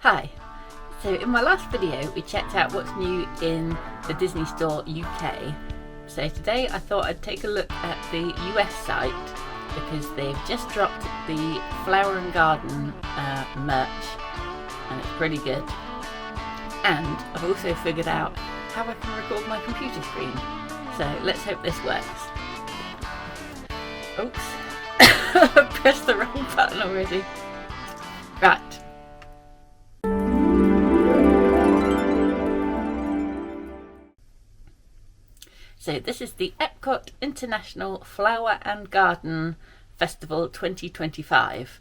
Hi! So in my last video we checked out what's new in the Disney Store UK. So today I thought I'd take a look at the US site because they've just dropped the Flower and Garden merch and it's pretty good. And I've also figured out how I can record my computer screen. So let's hope this works. Oops, I pressed the wrong button already. Right. So this is the Epcot International Flower and Garden Festival 2025,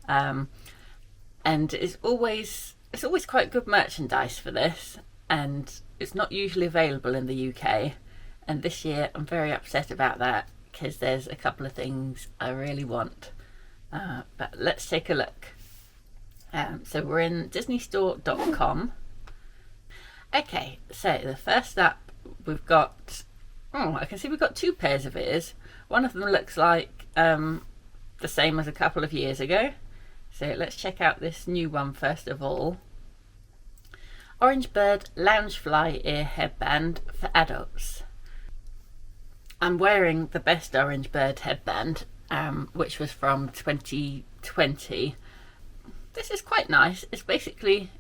and it's always quite good merchandise for this, and it's not usually available in the UK. And this year I'm very upset about that because there's a couple of things I really want. But let's take a look. So we're in DisneyStore.com. Okay, so the first up we've got. Oh, I can see we've got two pairs of ears. One of them looks like the same as a couple of years ago. So let's check out this new one first of all. Orange Bird Loungefly ear headband for adults. I'm wearing the best Orange Bird headband, which was from 2020. This is quite nice. It's basically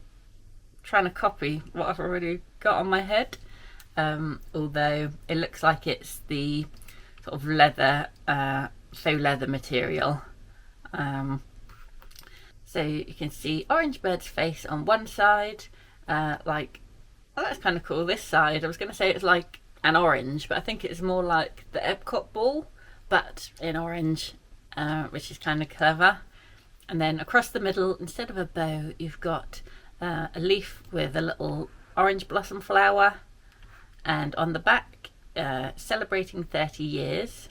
trying to copy what I've already got on my head. Although it looks like it's the sort of leather, faux leather material. So you can see Orange Bird's face on one side, like, well, that's kind of cool. This side, I was going to say it's like an orange, but I think it's more like the Epcot ball, but in orange, which is kind of clever. And then across the middle, instead of a bow, you've got a leaf with a little orange blossom flower. And on the back, celebrating 30 years,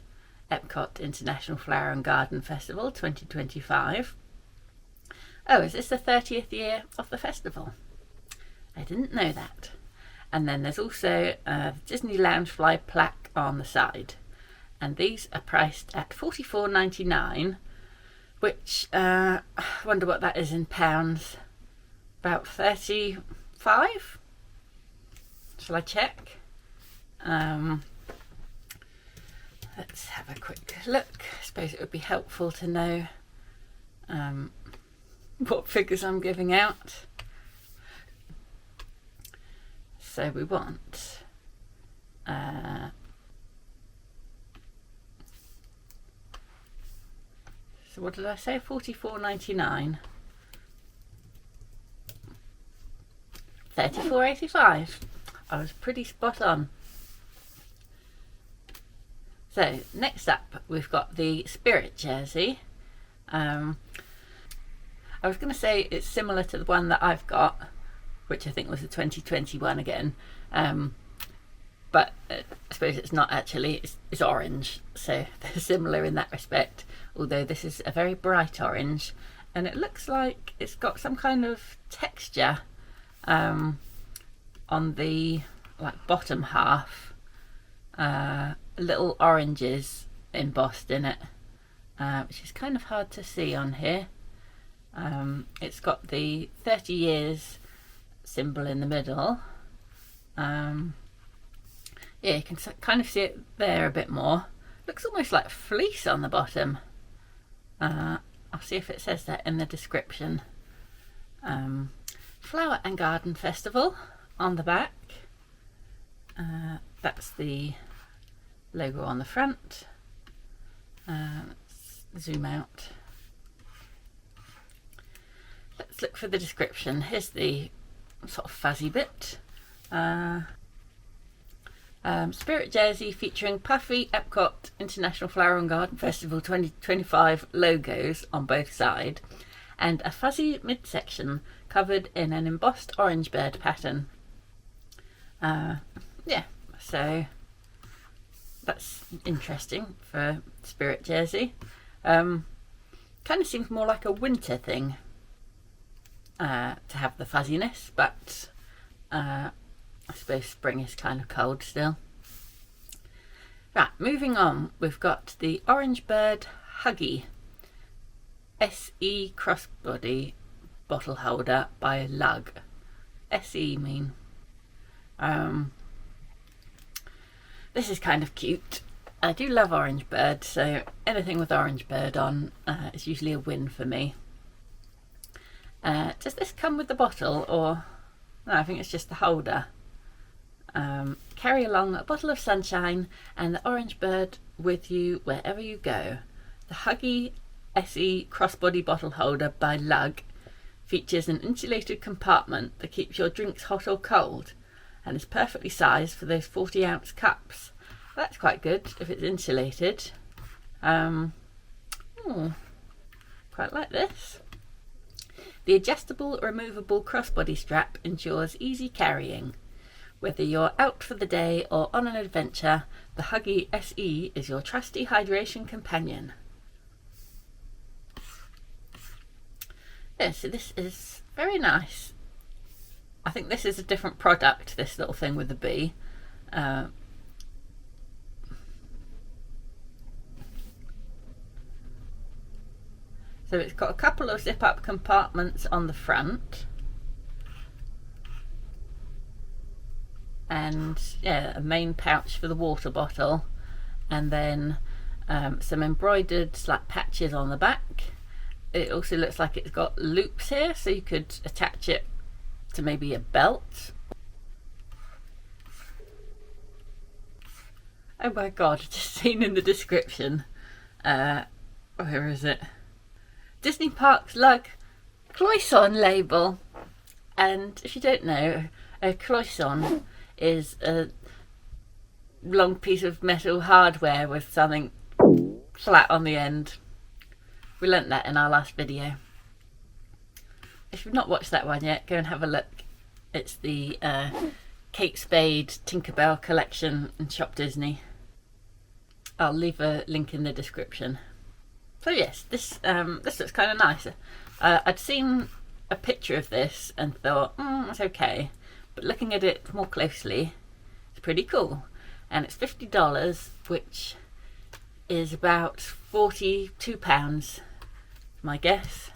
Epcot International Flower and Garden Festival 2025. Oh, is this the 30th year of the festival? I didn't know that. And then there's also a Disney Loungefly plaque on the side. And these are priced at $44.99, which I wonder what that is in pounds. About 35? Shall I check? Let's have a quick look. I suppose it would be helpful to know what figures I'm giving out. So we want so what did I say? $44.99. $34.85. I was pretty spot on. So next up we've got the Spirit jersey. I was going to say it's similar to the one that I've got, which I think was the 2021 again, but I suppose it's not actually. It's orange, so they're similar in that respect, although this is a very bright orange and it looks like it's got some kind of texture on the bottom half, little oranges embossed in it, which is kind of hard to see on here. It's got the 30 years symbol in the middle. Yeah, you can kind of see it there a bit more. Looks almost like fleece on the bottom. I'll see if it says that in the description. Flower and Garden Festival on the back. That's the logo on the front. Let's zoom out. Let's look for the description. Here's the sort of fuzzy bit. Spirit jersey featuring puffy Epcot International Flower and Garden Festival 2025 logos on both sides, and a fuzzy midsection covered in an embossed orange bird pattern. Yeah, so that's interesting for Spirit jersey. Kind of seems more like a winter thing to have the fuzziness, but I suppose spring is kind of cold still. Right, moving on, we've got the Orange Bird Huggie SE Crossbody bottle holder by Lug. SE mean. This is kind of cute. I do love Orange Bird, so anything with Orange Bird on is usually a win for me. Does this come with the bottle, or no? I think it's just the holder. Carry along a bottle of sunshine and the Orange Bird with you wherever you go. The Huggie SE Crossbody bottle holder by Lug features an insulated compartment that keeps your drinks hot or cold, and is perfectly sized for those 40-ounce cups. That's quite good if it's insulated. Quite like this. The adjustable removable crossbody strap ensures easy carrying. Whether you're out for the day or on an adventure, the Huggie SE is your trusty hydration companion. Yeah, so this is very nice. I think this is a different product, this little thing with the bee. So it's got a couple of zip-up compartments on the front. And yeah, a main pouch for the water bottle. And then some embroidered like patches on the back. It also looks like it's got loops here, so you could attach it to maybe a belt. Oh my god, I've just seen in the description. Where is it? Disney Parks Lug cloisonne label. And if you don't know, a cloisonne is a long piece of metal hardware with something flat on the end. We learnt that in our last video. If you've not watched that one yet, go and have a look. It's the Kate Spade Tinkerbell collection in Shop Disney. I'll leave a link in the description. So yes, this looks kind of nice. I'd seen a picture of this and thought, it's okay. But looking at it more closely, it's pretty cool. And it's $50, which is about £42, my guess.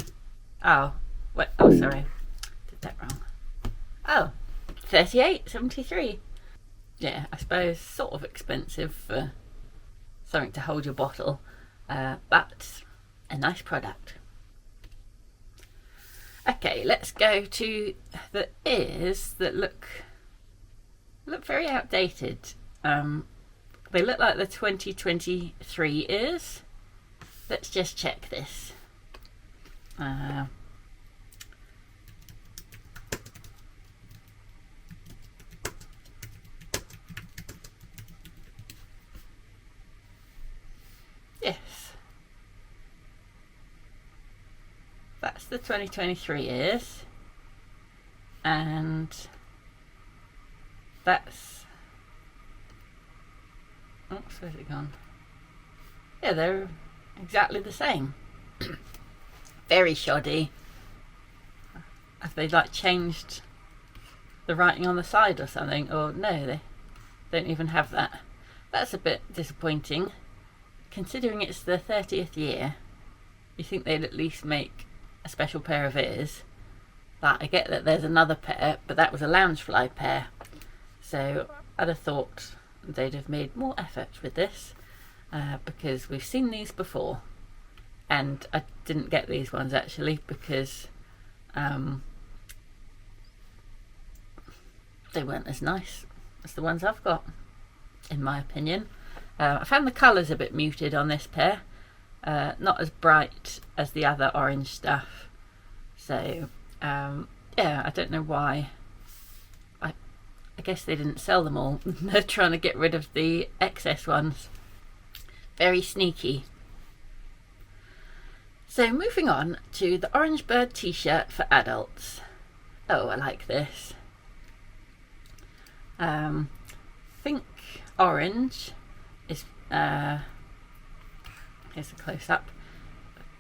Oh, wait, oh sorry, did that wrong. Oh, $38.73. Yeah, I suppose sort of expensive for something to hold your bottle, but a nice product. Okay, let's go to the ears that look very outdated. They look like the 2023 ears. Let's just check this. Yes. That's the 2023 ears. And that's... oops, where's it gone? Yeah, they're exactly the same. Very shoddy. Have they like changed the writing on the side or something? Or no, they don't even have that. That's a bit disappointing. Considering it's the 30th year, you think they'd at least make a special pair of ears. But I get that there's another pair, but that was a Loungefly pair. So I'd have thought they'd have made more effort with this, because we've seen these before. And I didn't get these ones actually because they weren't as nice as the ones I've got, in my opinion. I found the colours a bit muted on this pair, not as bright as the other orange stuff. So yeah, I don't know why. I guess they didn't sell them all. They're trying to get rid of the excess ones. Very sneaky. So moving on to the Orange Bird t-shirt for adults. Oh, I like this. Think orange is, here's a close-up.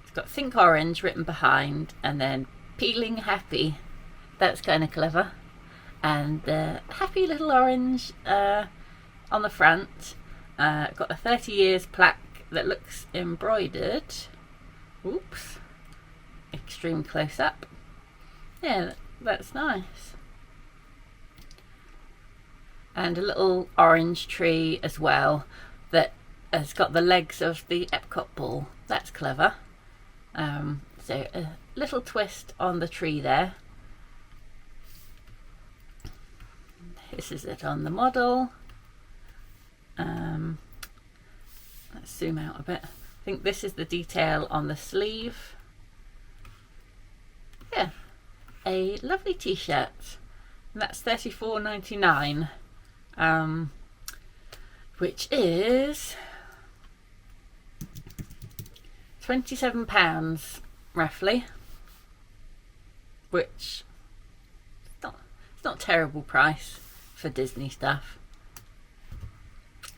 It's got Think Orange written behind and then Peeling Happy. That's kind of clever. And happy little orange on the front. Got a 30 years plaque that looks embroidered. Oops, extreme close up. Yeah, that's nice. And a little orange tree as well that has got the legs of the Epcot ball. That's clever. So a little twist on the tree there. This is it on the model. Let's zoom out a bit. I think this is the detail on the sleeve. Yeah, a lovely t-shirt. And that's $34.99, which is £27 roughly, which it's not a terrible price for Disney stuff.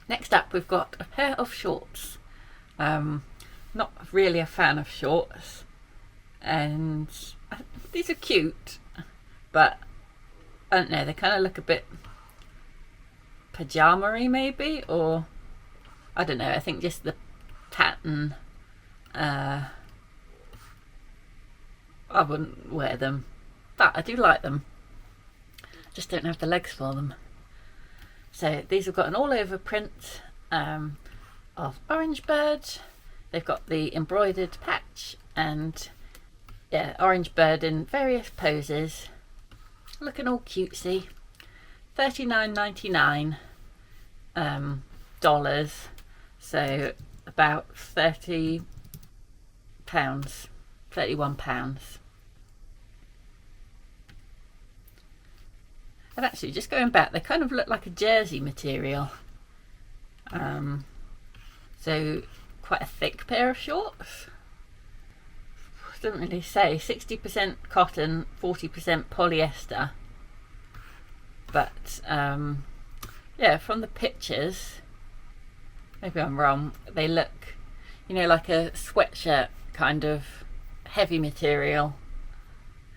Next up, we've got a pair of shorts. Not really a fan of shorts, and these are cute, but I don't know, they kind of look a bit pajama-y maybe, or I don't know, I think just the pattern, I wouldn't wear them, but I do like them, just don't have the legs for them. So these have got an all over print of Orange Bird. They've got the embroidered patch and yeah, Orange Bird in various poses, looking all cutesy. $39.99 dollars, so about £30, £31. And actually, just going back, they kind of look like a jersey material. So quite a thick pair of shorts. Doesn't really say. 60% cotton, 40% polyester. But yeah, from the pictures, maybe I'm wrong, they look, you know, like a sweatshirt kind of heavy material.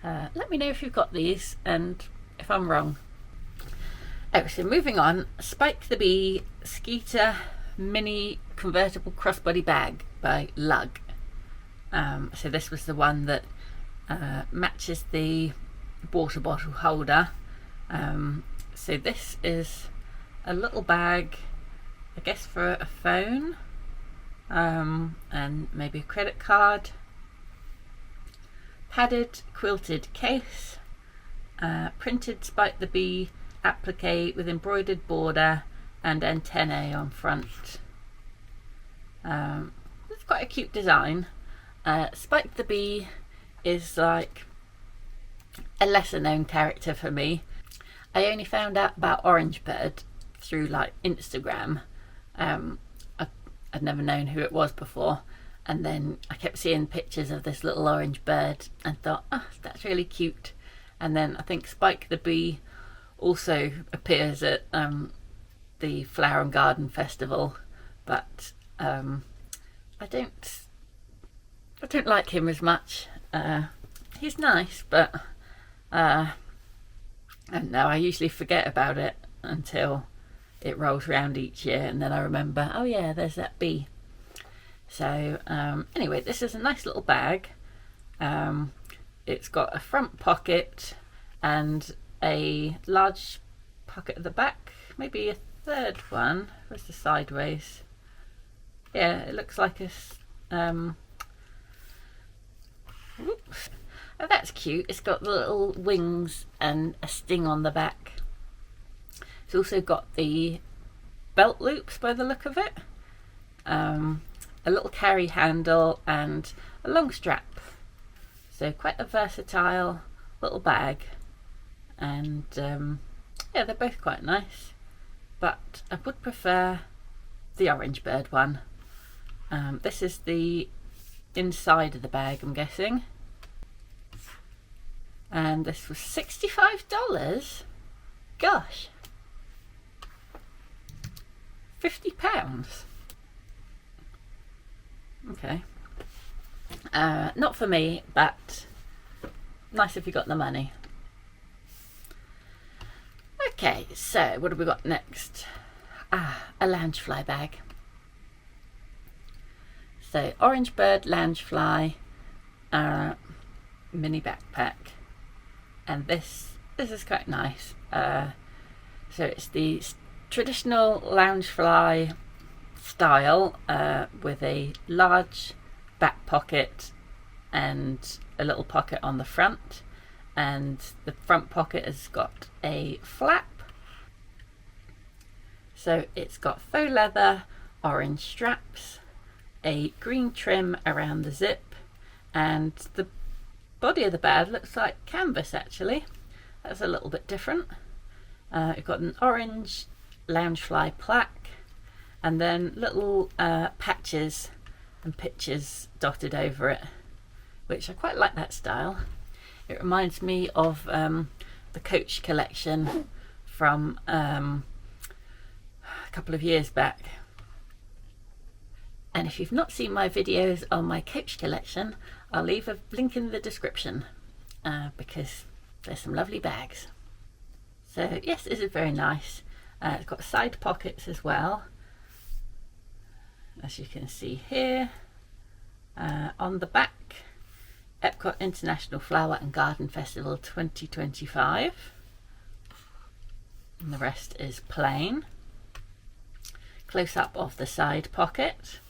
Let me know if you've got these and if I'm wrong. Oh, so moving on, Spike the Bee Skeeter Mini Convertible Crossbody Bag by Lug. So this was the one that matches the water bottle holder. So this is a little bag, I guess for a phone, and maybe a credit card. Padded quilted case, printed Spike the Bee applique with embroidered border and antennae on front. It's quite a cute design. Spike the Bee is like a lesser known character for me. I only found out about Orange Bird through like Instagram. I'd never known who it was before, and then I kept seeing pictures of this little orange bird and thought, oh, that's really cute. And then I think Spike the Bee also appears at the Flower and Garden Festival, but I don't like him as much. He's nice, but I don't know, I usually forget about it until it rolls around each year, and then I remember, oh yeah, there's that bee. So anyway, this is a nice little bag. It's got a front pocket and a large pocket at the back, maybe a third one. Where's the sideways? Yeah, it looks like a whoops. Oh, that's cute. It's got the little wings and a sting on the back. It's also got the belt loops by the look of it, a little carry handle and a long strap. So quite a versatile little bag, and yeah, they're both quite nice, but I would prefer the Orange Bird one. This is the inside of the bag, I'm guessing, and this was $65. Gosh, £50. Okay, not for me, but nice if you got the money. Okay, so what have we got next? A Loungefly bag. So Orange Bird Loungefly mini backpack. and this is quite nice. So it's the traditional Loungefly style, with a large back pocket and a little pocket on the front, and the front pocket has got a flap. So it's got faux leather, orange straps, a green trim around the zip, and the body of the bag looks like canvas actually. That's a little bit different. You've got an orange Loungefly plaque, and then little patches and pictures dotted over it, which I quite like that style. It reminds me of the Coach collection from a couple of years back. And if you've not seen my videos on my Coach collection, I'll leave a link in the description, because there's some lovely bags. So yes, this is very nice. It's got side pockets as well, as you can see here. On the back, Epcot International Flower and Garden Festival 2025, and the rest is plain. Close up of the side pocket,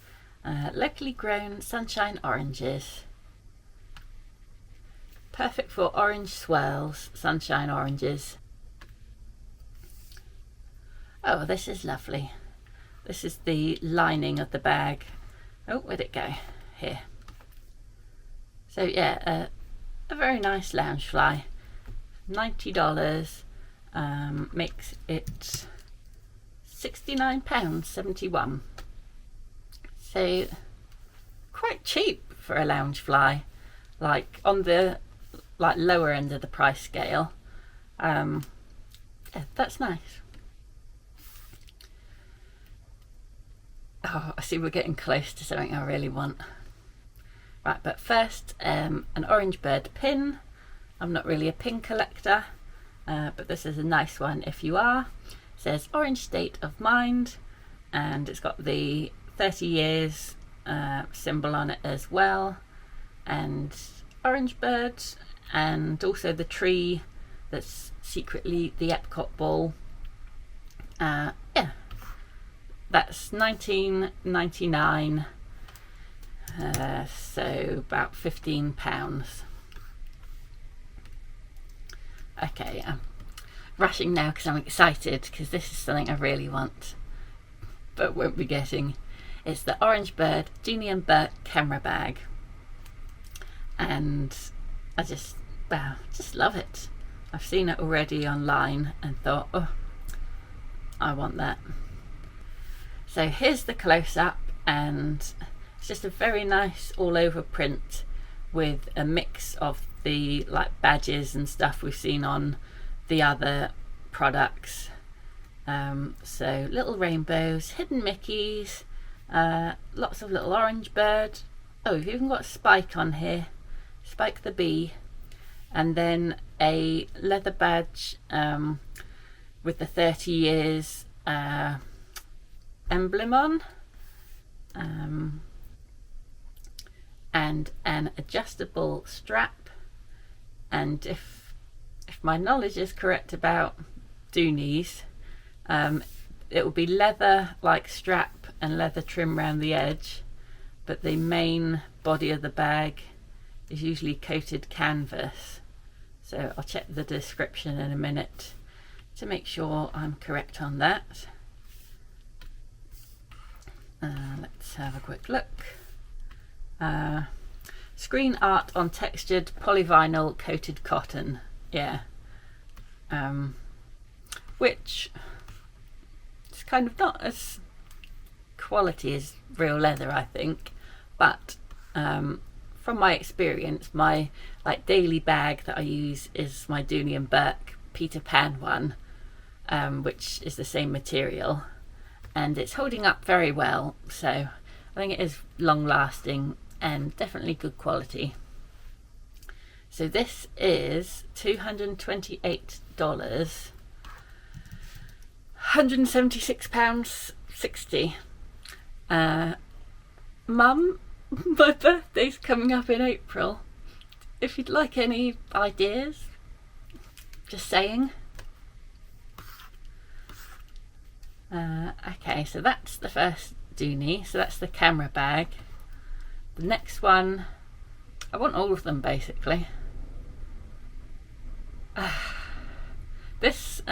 locally grown sunshine oranges, perfect for orange swirls, sunshine oranges. Oh, this is lovely. This is the lining of the bag. Oh, where'd it go? Here. So yeah, a very nice Loungefly. $90, makes it £69.71. So quite cheap for a Loungefly, like on the lower end of the price scale. Yeah, that's nice. Oh, I see we're getting close to something I really want. Right, but first, an orange bird pin. I'm not really a pin collector, but this is a nice one if you are. It says Orange State of Mind, and it's got the 30 years symbol on it as well, and orange birds, and also the tree that's secretly the Epcot ball. Yeah. That's $19.99, so about £15. Okay, I'm rushing now because I'm excited, because this is something I really want but won't be getting. It's the Orange Bird Dooney and Bourke camera bag, and I just love it. I've seen it already online and thought, oh, I want that. So here's the close-up, and it's just a very nice all-over print with a mix of the badges and stuff we've seen on the other products. So little rainbows, hidden Mickeys, lots of little orange bird. Oh, we've even got Spike on here, Spike the bee, and then a leather badge with the 30 years emblem on, and an adjustable strap. And if my knowledge is correct about Dooney's, it will be leather like strap and leather trim around the edge, but the main body of the bag is usually coated canvas. So I'll check the description in a minute to make sure I'm correct on that. Let's have a quick look. Screen art on textured polyvinyl coated cotton. Yeah. Which is kind of not as quality as real leather, I think, but from my experience, my daily bag that I use is my Dooney and Bourke Peter Pan one, which is the same material, and it's holding up very well, so I think it is long lasting and definitely good quality. So this is $228, £176.60. Mum, my birthday's coming up in April. If you'd like any ideas, Just saying. Okay, so that's the first Dooney. So that's the camera bag. The next one, I want all of them basically. This,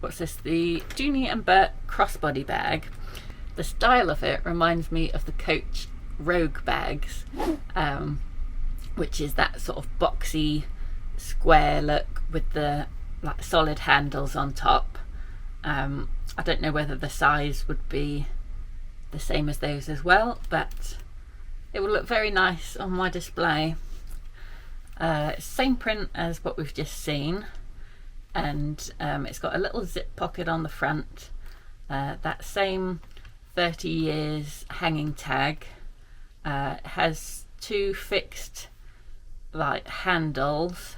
what's this? The Dooney and Bourke crossbody bag. The style of it reminds me of the Coach Rogue bags, which is that sort of boxy, square look with the like solid handles on top. I don't know whether the size would be the same as those as well, but it will look very nice on my display. Same print as what we've just seen, and it's got a little zip pocket on the front, that same 30 years hanging tag. Has two fixed like handles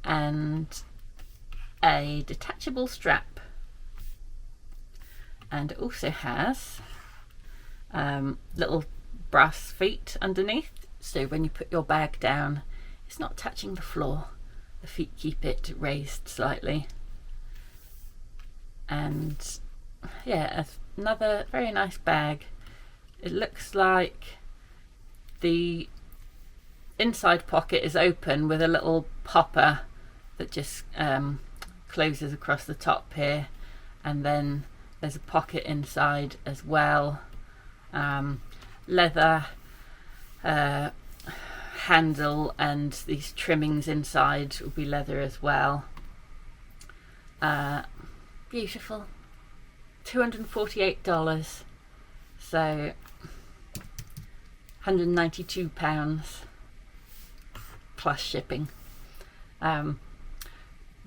and a detachable strap, and it also has little brass feet underneath, so when you put your bag down it's not touching the floor. The feet keep it raised slightly. And yeah, another very nice bag. It looks like the inside pocket is open with a little popper that just closes across the top here, and then there's a pocket inside as well. Leather handle, and these trimmings inside will be leather as well. Beautiful. $248, so £192 plus shipping.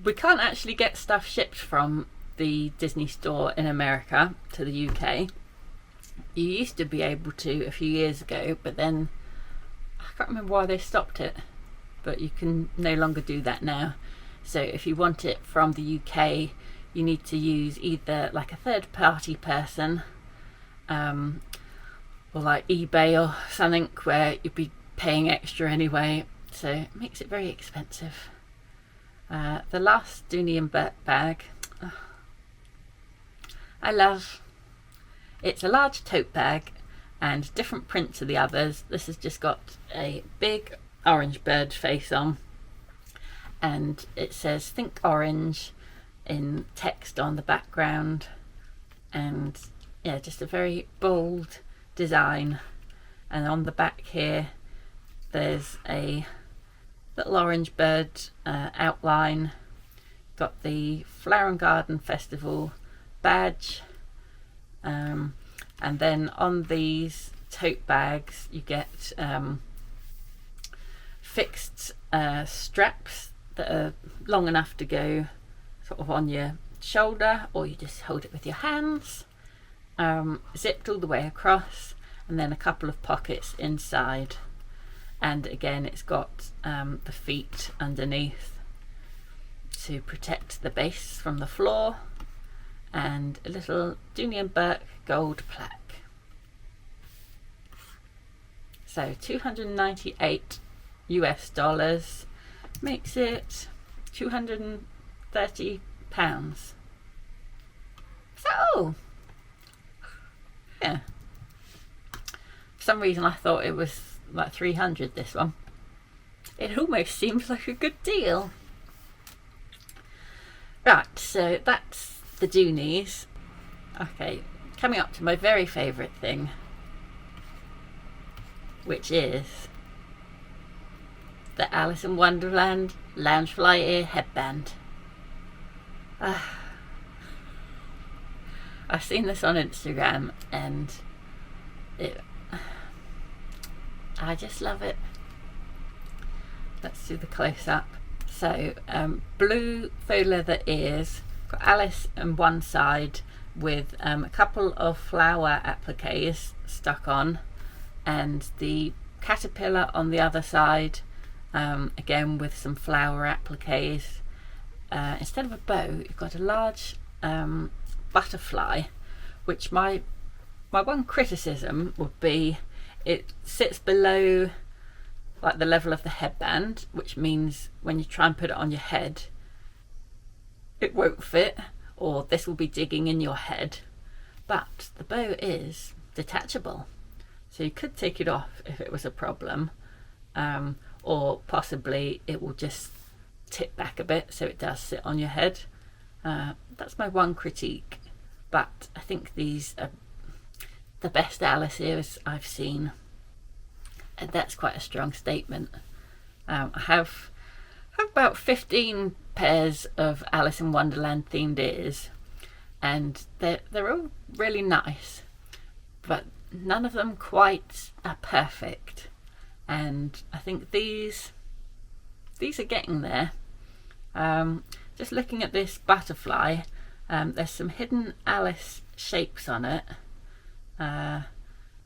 We can't actually get stuff shipped from the Disney store in America to the UK. You used to be able to a few years ago, but then I can't remember why they stopped it, but you can no longer do that now. So if you want it from the UK, you need to use either like a third party person, or like eBay or something, where you'd be paying extra anyway, so it makes it very expensive. The last Dooney and Bourke bag, I love. It's a large tote bag and different print to the others. This has just got a big orange bird face on, and it says "Think Orange" in text on the background, and yeah, just a very bold design. And on the back here there's a little orange bird outline. Got the Flower and Garden Festival badge, and then on these tote bags you get fixed straps that are long enough to go sort of on your shoulder, or you just hold it with your hands, zipped all the way across, and then a couple of pockets inside. And again, it's got the feet underneath to protect the base from the floor, and a little Dooney and Bourke gold plaque. So $298 US makes it £230. So yeah, for some reason I thought it was like 300, this one. It almost seems like a good deal. Right, so that's the Dooneys. Okay, coming up to my very favourite thing, which is the Alice in Wonderland Loungefly ear headband. I've seen this on Instagram and I just love it. Let's do the close-up. So blue faux leather ears, got Alice on one side with a couple of flower appliques stuck on, and the caterpillar on the other side, again with some flower appliques. Instead of a bow, you've got a large butterfly, which my one criticism would be it sits below like the level of the headband, which means when you try and put it on your head, it won't fit, or this will be digging in your head. But the bow is detachable, so you could take it off if it was a problem, or possibly it will just tip back a bit so it does sit on your head. That's my one critique, but I think these are the best Alice ears I've seen, and that's quite a strong statement. I have about 15 pairs of Alice in Wonderland themed ears, and they're all really nice, but none of them quite are perfect, and I think these are getting there. Just looking at this butterfly, there's some hidden Alice shapes on it, and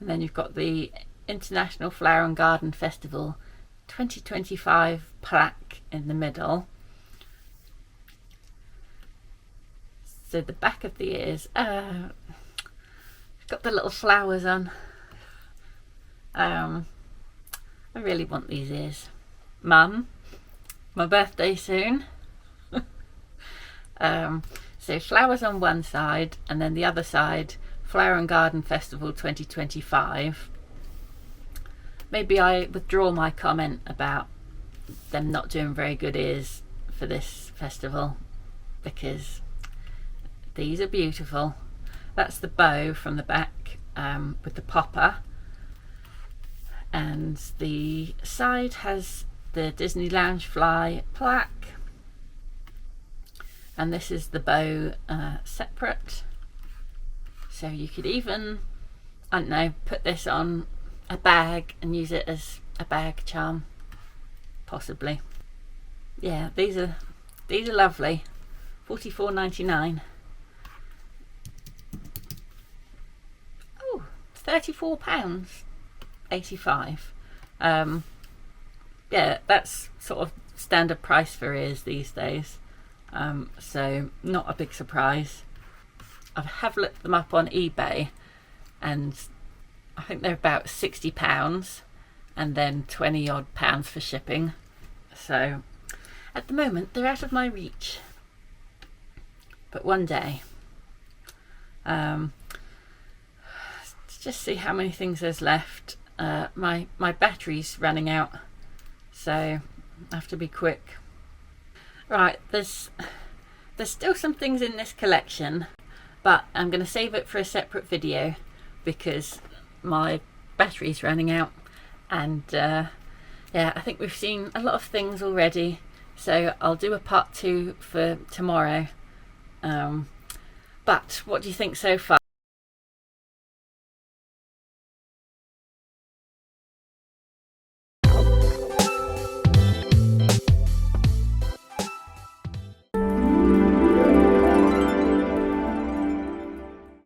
then you've got the International Flower and Garden Festival 2025 plaque in the middle. So the back of the ears, got the little flowers on. I really want these ears. Mum, my birthday soon. So flowers on one side, and then the other side, Flower and Garden Festival 2025. Maybe I withdraw my comment about them not doing very good ears for this festival, because these are beautiful. That's the bow from the back, with the popper, and the side has the Disney Loungefly plaque, and this is the bow separate. So you could even, I don't know, put this on a bag and use it as a bag charm, possibly. Yeah, these are lovely. £44.99. Oh, £34.85. Yeah, that's sort of standard price for ears these days, so not a big surprise. I have looked them up on eBay, and I think they're about £60, and then 20 odd pounds for shipping. So at the moment they're out of my reach, but one day, let's just see how many things there's left. My battery's running out, so I have to be quick. Right, there's still some things in this collection, but I'm going to save it for a separate video because my battery's running out, and yeah, I think we've seen a lot of things already, so I'll do a part 2 for tomorrow. But what do you think so far?